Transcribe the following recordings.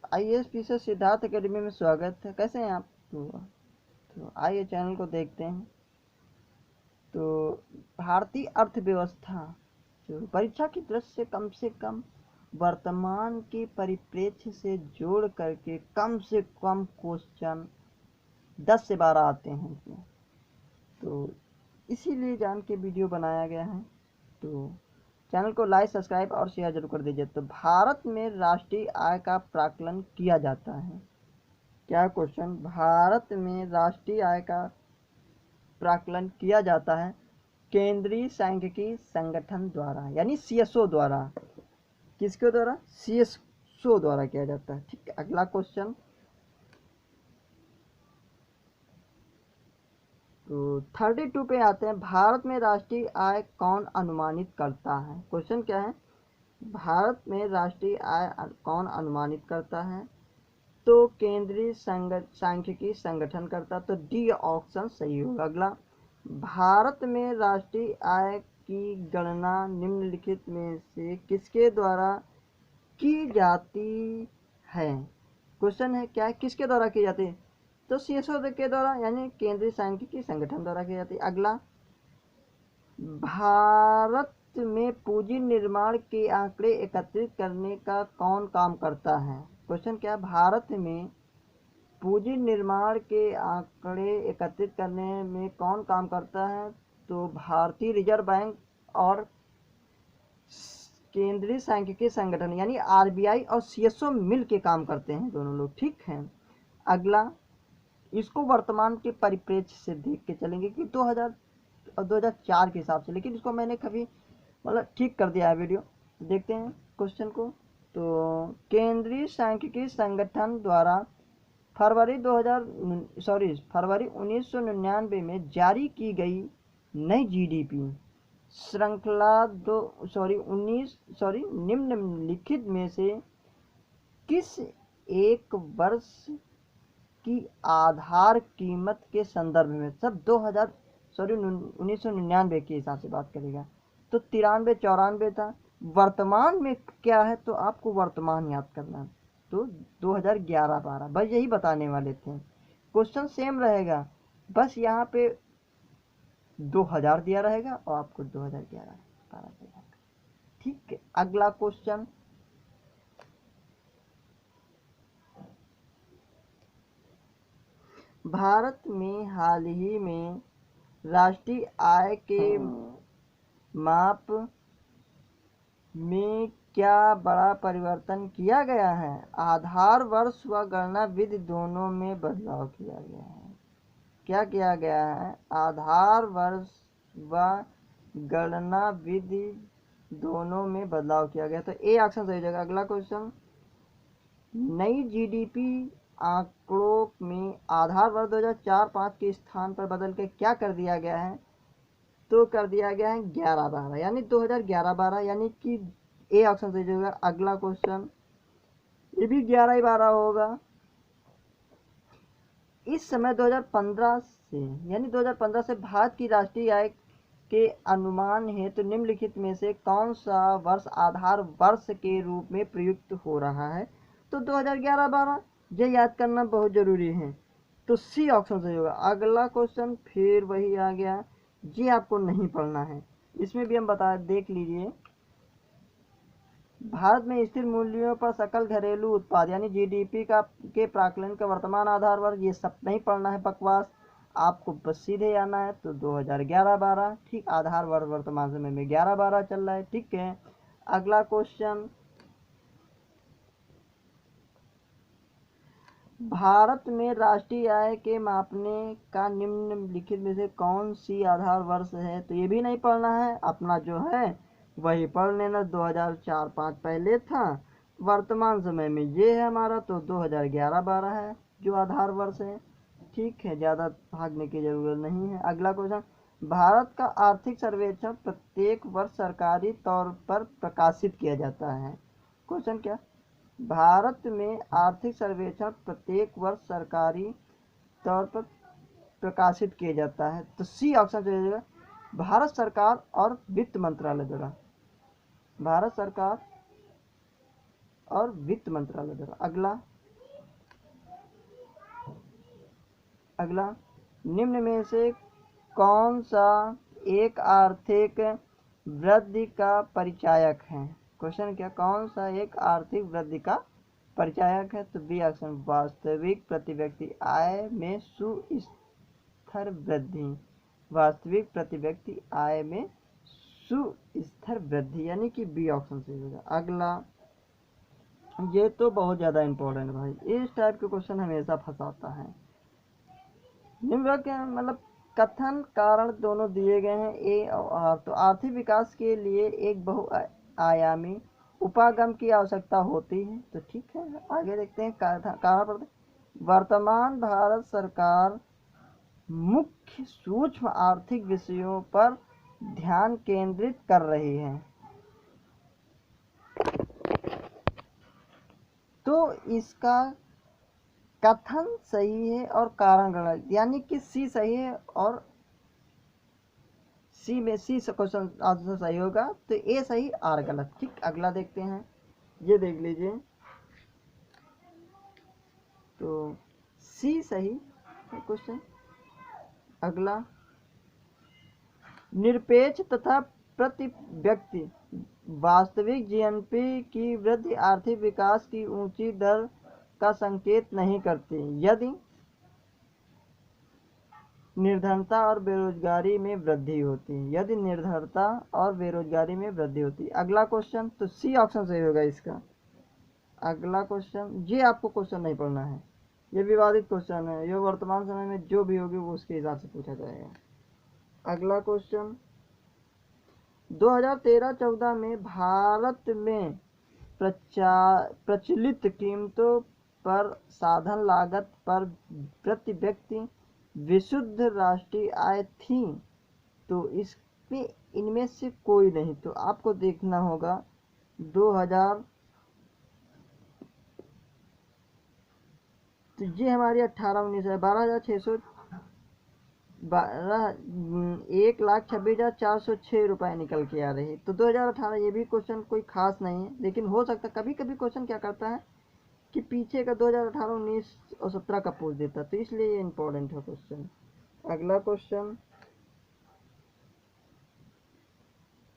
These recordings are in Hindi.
आईएएस टीचर सिद्धार्थ एकेडमी में स्वागत है। कैसे हैं आप? तो आइए चैनल को देखते हैं। तो भारतीय अर्थव्यवस्था जो परीक्षा की दृष्टि से कम वर्तमान के परिप्रेक्ष्य से जोड़ करके कम से कम क्वेश्चन 10 से 12 आते हैं इसमें। तो इसीलिए जान के वीडियो बनाया गया है। तो चैनल को लाइक, सब्सक्राइब और शेयर जरूर कर दीजिए। तो भारत में राष्ट्रीय आय का प्राकलन किया जाता है। क्या क्वेश्चन? भारत में राष्ट्रीय आय का प्राकलन किया जाता है केंद्रीय सांख्यिकी संगठन द्वारा, यानी सीएसओ द्वारा। किसके द्वारा? सीएसओ द्वारा किया जाता है। ठीक है, अगला क्वेश्चन। तो 32 पे आते हैं। भारत में राष्ट्रीय आय कौन अनुमानित करता है? क्वेश्चन क्या है? भारत में राष्ट्रीय आय कौन अनुमानित करता है? तो केंद्रीय सांख्यिकी संगठन करता। तो डी ऑप्शन सही होगा। अगला, भारत में राष्ट्रीय आय की गणना निम्नलिखित में से किसके द्वारा की जाती है? क्वेश्चन है क्या है, किसके द्वारा की जाती है? तो सीएसओ के द्वारा, यानी केंद्रीय सांख्यिकी संगठन द्वारा की जाती है। अगला, भारत में पूंजी निर्माण के आंकड़े एकत्रित करने का कौन काम करता है? क्वेश्चन क्या? भारत में पूंजी निर्माण के आंकड़े एकत्रित करने में कौन काम करता है? तो भारतीय रिजर्व बैंक और केंद्रीय सांख्यिकी संगठन यानी आरबीआई और सीएसओ मिल के काम करते हैं दोनों लोग। ठीक है, अगला, इसको वर्तमान के परिप्रेक्ष्य से देख के चलेंगे कि 2004 के हिसाब से, लेकिन इसको मैंने कभी मतलब ठीक कर दिया है वीडियो। देखते हैं क्वेश्चन को। तो केंद्रीय सांख्यिकी संगठन द्वारा फरवरी 1999 में जारी की गई नई जीडीपी श्रृंखला निम्नलिखित में से किस एक वर्ष की आधार कीमत के संदर्भ में, सब 1999 के हिसाब से बात करेगा। तो 93, 94 था। वर्तमान में क्या है? तो आपको वर्तमान याद करना है। तो 2011-12 बस यही बताने वाले थे। क्वेश्चन सेम रहेगा, बस यहाँ पे 2000 दिया रहेगा और आपको 2011-12 दिया रहेगा। ठीक है, अगला क्वेश्चन। भारत में हाल ही में राष्ट्रीय आय के माप में क्या बड़ा परिवर्तन किया गया है? आधार वर्ष व गणना विधि दोनों में बदलाव किया गया है। क्या किया गया है? आधार वर्ष व गणना विधि दोनों में बदलाव किया गया। तो ए ऑप्शन सही जगह। अगला क्वेश्चन, नई जीडीपी आंकड़ों में आधार वर्ष 2004-05 के स्थान पर बदल के क्या कर दिया गया है? तो कर दिया गया है 11-12, यानी 2011-12, यानी कि ए ऑप्शन सही होगा। अगला क्वेश्चन, ये भी 11-12 होगा। इस समय 2015 से, यानी 2015 से भारत की राष्ट्रीय आय के अनुमान है तो निम्नलिखित में से कौन सा वर्ष आधार वर्ष के रूप में प्रयुक्त हो रहा है? तो 2011-12, ये याद करना बहुत जरूरी है। तो सी ऑप्शन सही होगा। अगला क्वेश्चन फिर वही आ गया, ये आपको नहीं पढ़ना है। इसमें भी हम देख लीजिए। भारत में स्थिर मूल्यों पर सकल घरेलू उत्पाद यानी जीडीपी के प्राकलन का वर्तमान आधार वर्ष, ये सब नहीं पढ़ना है, बकवास। आपको बस सीधे आना है। तो 2011-12, ठीक, आधार वर्ष वर्तमान समय में 11-12 चल रहा है। ठीक है, अगला क्वेश्चन, भारत में राष्ट्रीय आय के मापने का निम्नलिखित में से कौन सी आधार वर्ष है? तो ये भी नहीं पढ़ना है, अपना जो है वही पढ़ लेना। 2004-05 पहले था, वर्तमान समय में ये है हमारा, तो 2011-12 है जो आधार वर्ष है। ठीक है, ज़्यादा भागने की जरूरत नहीं है। अगला क्वेश्चन, भारत का आर्थिक सर्वेक्षण प्रत्येक वर्ष सरकारी तौर पर प्रकाशित किया जाता है। क्वेश्चन क्या? भारत में आर्थिक सर्वेक्षण प्रत्येक वर्ष सरकारी तौर पर प्रकाशित किया जाता है। तो सी ऑप्शन जो है, भारत सरकार और वित्त मंत्रालय द्वारा। भारत सरकार और वित्त मंत्रालय द्वारा। अगला, अगला, निम्न में से कौन सा एक आर्थिक वृद्धि का परिचायक है? क्वेश्चन क्या, कौन सा एक आर्थिक वृद्धि का परिचायक है? तो बी ऑप्शन, वास्तविक प्रति व्यक्ति आय में सुस्थिर वृद्धि। वास्तविक प्रति व्यक्ति आय में सुस्थिर वृद्धि, यानी कि बी ऑप्शन सही होगा। अगला, ये तो बहुत ज़्यादा इम्पोर्टेंट भाई, इस टाइप के क्वेश्चन हमेशा फंसाता है। निम्न के मतलब कथन कारण दोनों दिए गए हैं, ए और आर। तो आर्थिक विकास के लिए एक बहुआयामी उपागम की आवश्यकता होती है। तो ठीक है, आगे देखते हैं कारण पढ़ते। वर्तमान भारत सरकार मुख्य सूक्ष्म आर्थिक विषयों पर ध्यान केंद्रित कर रही है। तो इसका कथन सही है और कारण गलत, यानी कि सी सही है और सी में सी क्वेश्चन आंसर सही होगा, तो ए सही आर गलत। ठीक, अगला देखते हैं, ये देख लीजिए, तो सी सही क्वेश्चन। अगला, निरपेक्ष तथा प्रति व्यक्ति वास्तविक जीएनपी की वृद्धि आर्थिक विकास की ऊंची दर का संकेत नहीं करती यदि निर्धनता और बेरोजगारी में वृद्धि होती है। यदि निर्धनता और बेरोजगारी में वृद्धि होती है। अगला क्वेश्चन, तो सी ऑप्शन सही होगा इसका। अगला क्वेश्चन, ये आपको क्वेश्चन नहीं पढ़ना है, ये विवादित क्वेश्चन है, ये वर्तमान समय में जो भी होगी वो उसके हिसाब से पूछा जाएगा। अगला क्वेश्चन, 2013-14 में भारत में प्रचलित कीमतों पर साधन लागत पर प्रति व्यक्ति विशुद्ध राष्ट्रीय आय थी। तो इसमें इनमें से कोई नहीं, तो आपको देखना होगा 2000, तो ये हमारी 18-19 है, 12,600 1,26,406 रुपये निकल के आ रही है। तो 2018 ये भी क्वेश्चन कोई खास नहीं है, लेकिन हो सकता है कभी कभी क्वेश्चन क्या करता है कि पीछे का 2018, 19 और 17 का पूछ देता है, तो इसलिए ये इम्पोर्टेंट है क्वेश्चन। अगला क्वेश्चन,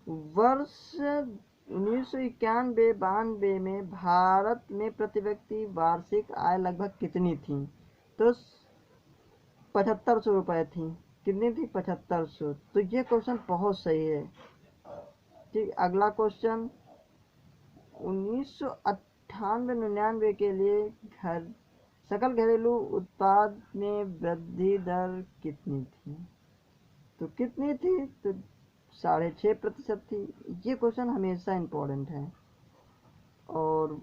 वर्ष 1991-92 में भारत में प्रति व्यक्ति वार्षिक आय लगभग कितनी थी? तो 7,500 रुपये थी। कितनी थी? 7,500। तो ये क्वेश्चन बहुत सही है। ठीक, अगला क्वेश्चन, 1998-99 के लिए सकल घरेलू उत्पाद में वृद्धि दर कितनी थी? तो कितनी थी? तो 6.5% थी। ये क्वेश्चन हमेशा इम्पोर्टेंट है। और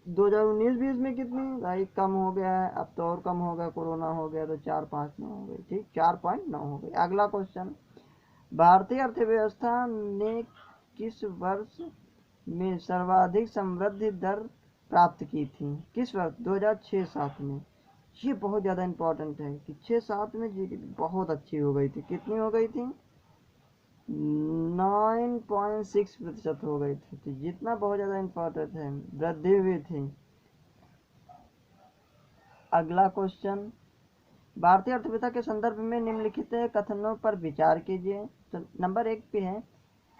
2019-20 में कितनी भाई? कम हो गया है, अब तो और कम हो गया, कोरोना हो गया तो 4.59 हो गई। ठीक, 4.9 हो गई। अगला क्वेश्चन, भारतीय अर्थव्यवस्था ने किस वर्ष में सर्वाधिक समृद्धि दर प्राप्त की थी? किस वर्ष? 2006-07 में। ये बहुत ज़्यादा इम्पोर्टेंट है कि 6-7 में जीडीपी बहुत अच्छी हो गई थी। कितनी हो गई थी? 9.6% हो गई थी। तो जितना बहुत ज़्यादा इम्पोर्टेंट है, वृद्धि हुई थी। अगला क्वेश्चन, भारतीय अर्थव्यवस्था के संदर्भ में निम्नलिखित कथनों पर विचार कीजिए। तो नंबर 1 पे है,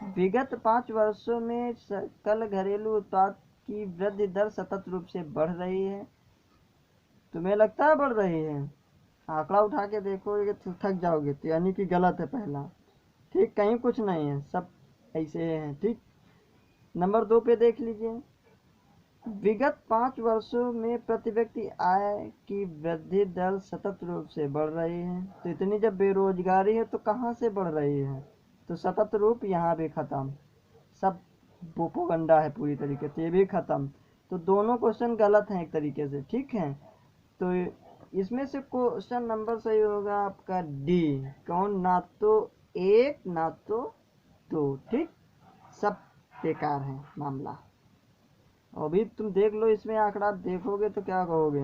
विगत 5 वर्षों में सकल घरेलू उत्पाद की वृद्धि दर सतत रूप से बढ़ रही है। तुम्हें लगता है बढ़ रही है? आंकड़ा उठा के देखोगे तो थक जाओगे, तो यानी कि गलत है पहला। ठीक, कहीं कुछ नहीं है, सब ऐसे हैं। ठीक, नंबर 2 पे देख लीजिए, विगत 5 वर्षों में प्रति व्यक्ति आय की वृद्धि दर सतत रूप से बढ़ रही है। तो इतनी जब बेरोजगारी है तो कहाँ से बढ़ रही है? तो सतत रूप यहाँ भी खत्म, सब प्रोपेगेंडा है पूरी तरीके से, ये भी खत्म। तो दोनों क्वेश्चन गलत हैं एक तरीके से। ठीक है, तो इसमें से क्वेश्चन नंबर सही होगा आपका डी। कौन? ना तो 1 ना तो 2। ठीक, सब बेकार है मामला। अभी तुम देख लो, इसमें आंकड़ा देखोगे तो क्या कहोगे?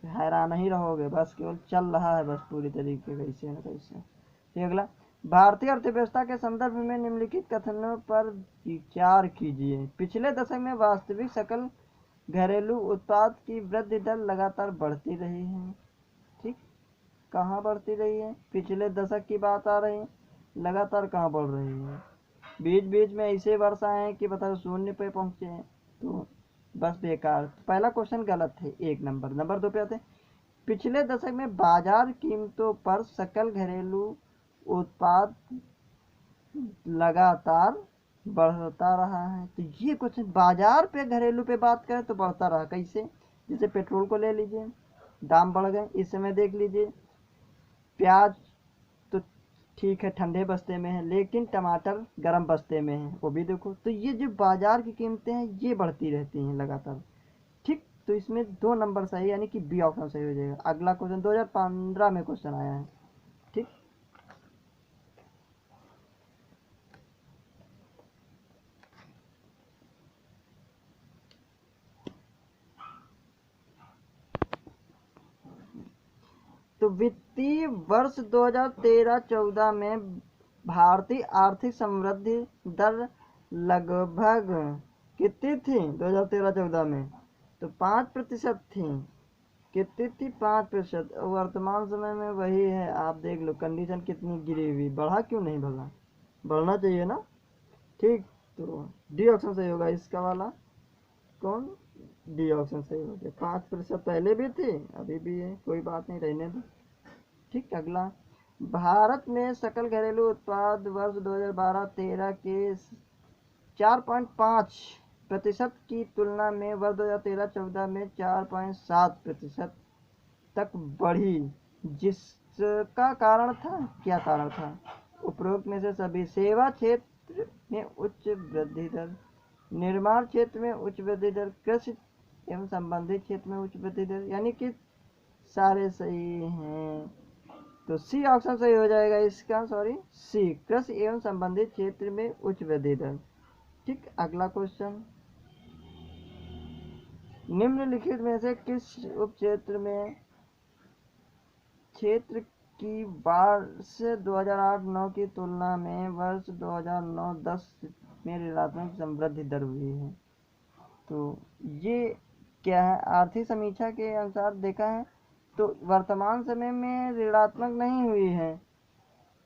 हैरान ही रहोगे। बस केवल चल रहा है बस पूरी तरीके कैसे न कैसे। ठीक, अगला, भारतीय अर्थव्यवस्था के संदर्भ में निम्नलिखित कथनों पर विचार कीजिए। पिछले दशक में वास्तविक सकल घरेलू उत्पाद की वृद्धि दर लगातार बढ़ती रही है। ठीक, कहाँ बढ़ती रही है, पिछले दशक की बात आ रही है, लगातार कहाँ बढ़ रही है। बीच बीच में ऐसे वर्ष आए हैं कि बताओ शून्य पे पहुंचे हैं, तो बस बेकार। पहला क्वेश्चन गलत है, 1 नंबर। नंबर 2 पे आते हैं, पिछले दशक में बाजार कीमतों पर सकल घरेलू उत्पाद लगातार बढ़ता रहा है। तो ये क्वेश्चन, बाजार पे घरेलू पे बात करें तो बढ़ता रहा कैसे, जैसे पेट्रोल को ले लीजिए, दाम बढ़ गए। इस समय देख लीजिए प्याज तो ठीक है ठंडे बस्ते में है, लेकिन टमाटर गर्म बस्ते में है, वो भी देखो। तो ये जो बाजार की कीमतें हैं ये बढ़ती रहती हैं लगातार। ठीक, तो इसमें 2 नंबर सही, यानी कि बी ऑप्शन सही हो जाएगा। अगला क्वेश्चन 2015 में क्वेश्चन आया है। ठीक, तो वित्तीय वर्ष 2013-14 में भारतीय आर्थिक समृद्धि दर लगभग कितनी थी 2013-14 में, तो 5% थी। कितनी थी, 5%। वर्तमान समय में वही है, आप देख लो कंडीशन कितनी गिरी हुई, बढ़ा क्यों नहीं, बढ़ा, बढ़ना चाहिए ना। ठीक, तो डी ऑप्शन सही होगा इसका वाला। कौन, डी ऑप्शन सही हो गया। 5% पहले भी थी, अभी भी है, कोई बात नहीं, रहने दो। ठीक, अगला, भारत में सकल घरेलू उत्पाद वर्ष 2012-13 के 4.5% की तुलना में वर्ष 2013-14 में 4.7% तक बढ़ी। जिसका कारण था, क्या कारण था, उपरोक्त में से सभी। सेवा क्षेत्र में उच्च वृद्धि दर, निर्माण क्षेत्र में उच्च वृद्धि दर, कृषि एवं संबंधित क्षेत्र में उच्च वृद्धि दर, यानी कि सारे सही हैं। तो सी ऑप्शन सही हो जाएगा इसका, सॉरी सी, कृषि एवं संबंधित क्षेत्र में उच्च वृद्धि दर। ठीक, अगला क्वेश्चन, निम्नलिखित में से किस उप क्षेत्र में क्षेत्र की वर्ष 2008-9 की तुलना में वर्ष 2009-10 में ऋणात्मक समृद्धि दर हुई है। तो ये क्या है, आर्थिक समीक्षा के अनुसार देखा है तो वर्तमान समय में ऋणात्मक नहीं हुई है,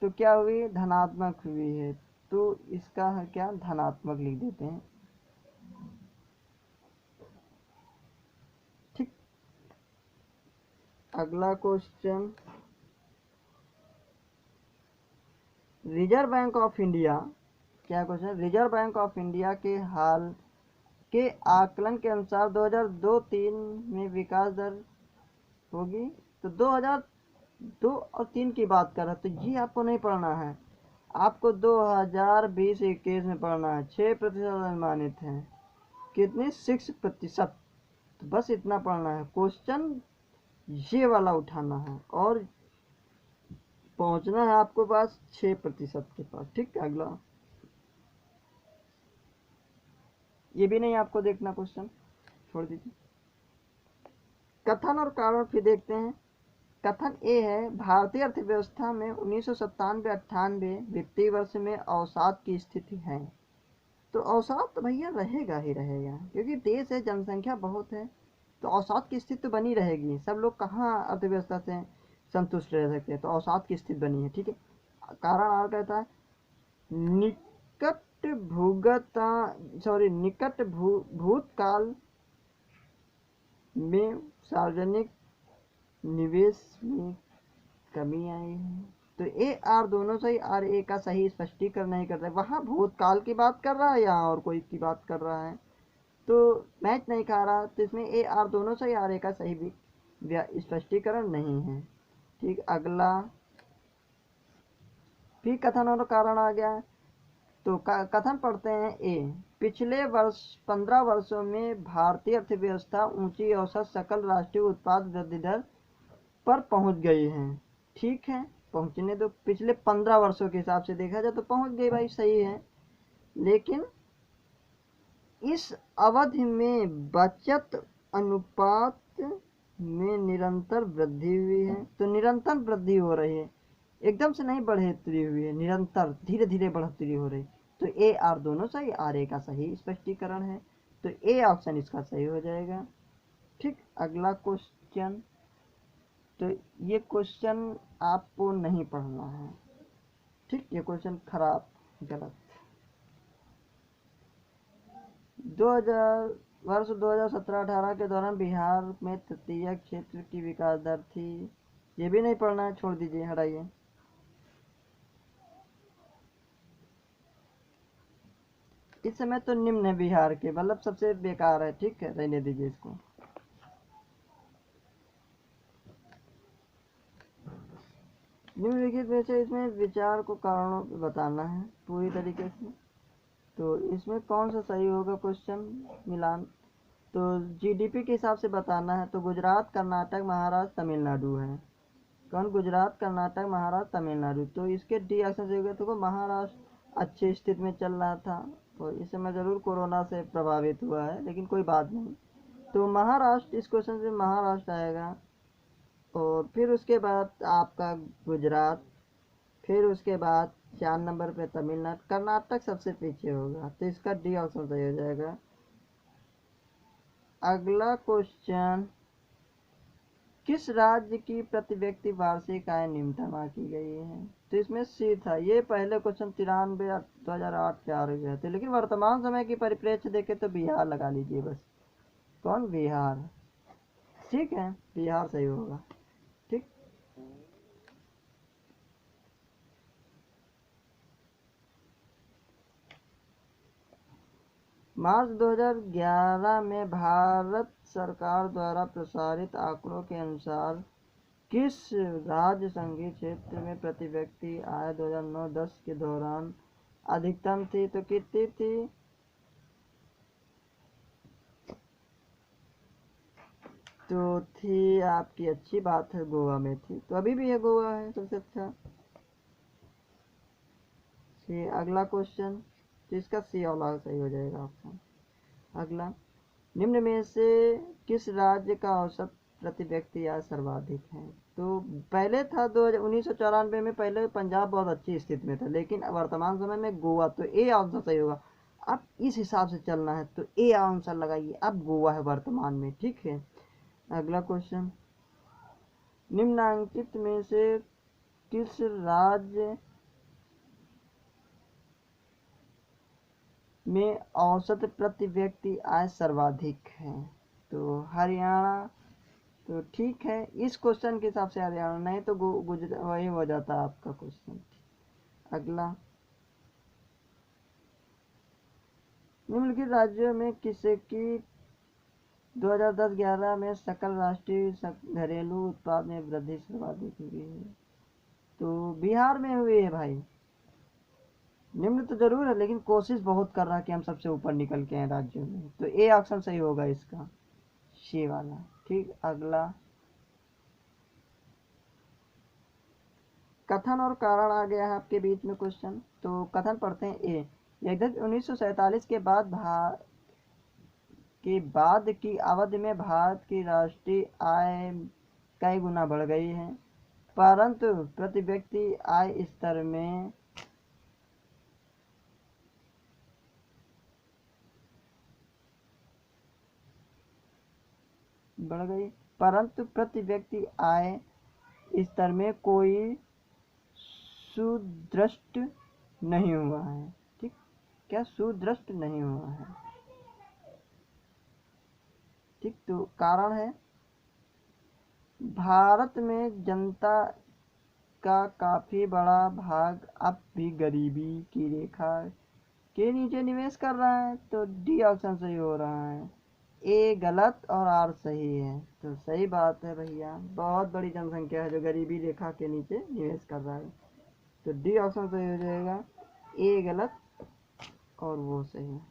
तो क्या हुई, धनात्मक हुई है। तो इसका है क्या, धनात्मक लिख देते हैं। ठीक, अगला question, Reserve Bank of India, क्या question, Reserve Bank of India के हाल के आकलन के अनुसार 2002-3 में विकास दर होगी। तो 2002 और 3 की बात कर रहा है, तो ये आपको नहीं पढ़ना है, आपको 2020-21 में पढ़ना है। 6% अनुमानित है, कितने, 6%। तो बस इतना पढ़ना है, क्वेश्चन ये वाला उठाना है और पहुंचना है आपको पास 6% के पास। ठीक है, अगला, ये भी नहीं आपको देखना, क्वेश्चन छोड़ दीजिए। कथन और कारण फिर देखते हैं। कथन ए है, भारतीय अर्थव्यवस्था में 1997-98 वित्तीय वर्ष में अवसाद की स्थिति है। तो अवसाद तो भैया रहेगा ही रहेगा, क्योंकि देश है, जनसंख्या बहुत है, तो अवसाद की स्थिति तो बनी रहेगी। सब लोग कहाँ अर्थव्यवस्था से संतुष्ट रह सकते हैं, तो अवसाद की स्थिति बनी है। ठीक है, कारण आ कहता है, निकट भूगता सॉरी निकट भूतकाल में सार्वजनिक निवेश में कमी आई है। तो ए आर दोनों सही, आर ए का सही स्पष्टीकरण नहीं कर रहा है, वहाँ भूतकाल की बात कर रहा है, यहाँ और कोई की बात कर रहा है, तो मैच नहीं खा रहा। तो इसमें ए आर दोनों सही, आर ए का सही भी स्पष्टीकरण नहीं है। ठीक, अगला, फिर कथन और कारण आ गया। तो कथन पढ़ते हैं ए, पिछले वर्ष 15 वर्षों में भारतीय अर्थव्यवस्था ऊंची औसत सकल राष्ट्रीय उत्पाद वृद्धि दर पर पहुंच गई है। ठीक है, पहुंचने दो, पिछले 15 वर्षों के हिसाब से देखा जाए तो पहुंच गई भाई, सही है। लेकिन इस अवधि में बचत अनुपात में निरंतर वृद्धि हुई है। तो निरंतर वृद्धि हो रही है, एकदम से नहीं बढ़ोतरी हुई है, निरंतर धीरे धीरे बढ़ोतरी हो रही। तो ए आर दोनों सही, आर ए का सही स्पष्टीकरण है, तो ए ऑप्शन इसका सही हो जाएगा। ठीक, अगला क्वेश्चन, तो ये क्वेश्चन आपको नहीं पढ़ना है, ठीक। ये क्वेश्चन खराब, गलत। 2017-18 के दौरान बिहार में तटीय क्षेत्र की विकास दर थी। ये भी नहीं पढ़ना है, छोड़ दीजिए, हटाइए। इस समय तो निम्न है बिहार के, मतलब सबसे बेकार है, ठीक है, रहने दीजिए इसको। निम्नलिखित में से इसमें विचार को कारणों पे बताना है पूरी तरीके से। तो इसमें कौन सा सही होगा क्वेश्चन मिलान? तो जीडीपी के हिसाब से बताना है। तो गुजरात, कर्नाटक, महाराष्ट्र, तमिलनाडु है। कौन? गुजरात, कर्नाटक, महाराष्ट्र, तमिलनाडु। तो इसके डी ऑप्शन से होगा। तो महाराष्ट्र अच्छी स्थिति में चल रहा था, तो इस समय जरूर कोरोना से प्रभावित हुआ है, लेकिन कोई बात नहीं। तो महाराष्ट्र, इस क्वेश्चन से महाराष्ट्र आएगा। और फिर उसके बाद आपका गुजरात, फिर उसके बाद 4 नंबर पे तमिलनाडु, कर्नाटक सबसे पीछे होगा। तो इसका डी ऑप्शन सही हो जाएगा। अगला क्वेश्चन, किस राज्य की प्रति व्यक्ति वार्षिक आय न्यूनतम आंकी गई है? तो इसमें सी था। ये पहले क्वेश्चन 93 2008 के आ रहे थे, लेकिन वर्तमान समय की परिप्रेक्ष्य देखे तो बिहार लगा लीजिए बस। कौन? बिहार, ठीक है, बिहार सही होगा, ठीक। मार्च 2011 में भारत सरकार द्वारा प्रसारित आंकड़ों के अनुसार किस राज्य संघीय क्षेत्र में प्रति व्यक्ति आय 2009-10 के दौरान अधिकतम थी? तो कितनी थी? तो थी आपकी, अच्छी बात है, गोवा में थी। तो अभी भी है, गोवा है सबसे अच्छा। सी। अगला क्वेश्चन, तो इसका सी वाला सही हो जाएगा ऑप्शन। अगला, निम्न में से किस राज्य का औसत प्रति व्यक्ति आय सर्वाधिक है? तो पहले था 1994 में, पहले पंजाब बहुत अच्छी स्थिति में था, लेकिन वर्तमान समय में गोवा। तो ए आंसर सही होगा। अब इस हिसाब से चलना है, तो ए आंसर लगाइए। अब गोवा है वर्तमान में, ठीक है। अगला क्वेश्चन, निम्नांकित में से किस राज्य में औसत प्रति व्यक्ति आय सर्वाधिक है? तो हरियाणा। तो ठीक है, इस क्वेश्चन के हिसाब से हरियाणा, नहीं तो गुजरात वही हो जाता आपका क्वेश्चन। अगला, निम्नलिखित राज्यों में किसकी 2010-11 में सकल राष्ट्रीय घरेलू उत्पाद में वृद्धि सर्वाधिक हुई है? तो बिहार में हुई है भाई। निम्न तो जरूर है, लेकिन कोशिश बहुत कर रहा है कि हम सबसे ऊपर निकल के आए राज्यों में। तो ए ऑप्शन सही होगा इसका, सी वाला, ठीक। अगला, कथन और कारण आ गया है आपके बीच में क्वेश्चन। तो कथन पढ़ते हैं। ए, यद्यपि 1947 के बाद की अवधि में भारत की राष्ट्रीय आय कई गुना बढ़ गई है, परंतु प्रति व्यक्ति आय स्तर में बढ़ गई, परंतु प्रति व्यक्ति आय स्तर में कोई सुदृष्ट नहीं हुआ है, ठीक। क्या? सुदृष्ट नहीं हुआ है, ठीक। तो कारण है, भारत में जनता का काफी बड़ा भाग अब भी गरीबी की रेखा के नीचे निवेश कर रहा है। तो डी ऑप्शन सही हो रहा है। ए गलत और आर सही है। तो सही बात है भैया, बहुत बड़ी जनसंख्या है जो गरीबी रेखा के नीचे निवेश कर रहा है। तो डी ऑप्शन सही हो जाएगा। ए गलत और वो सही है।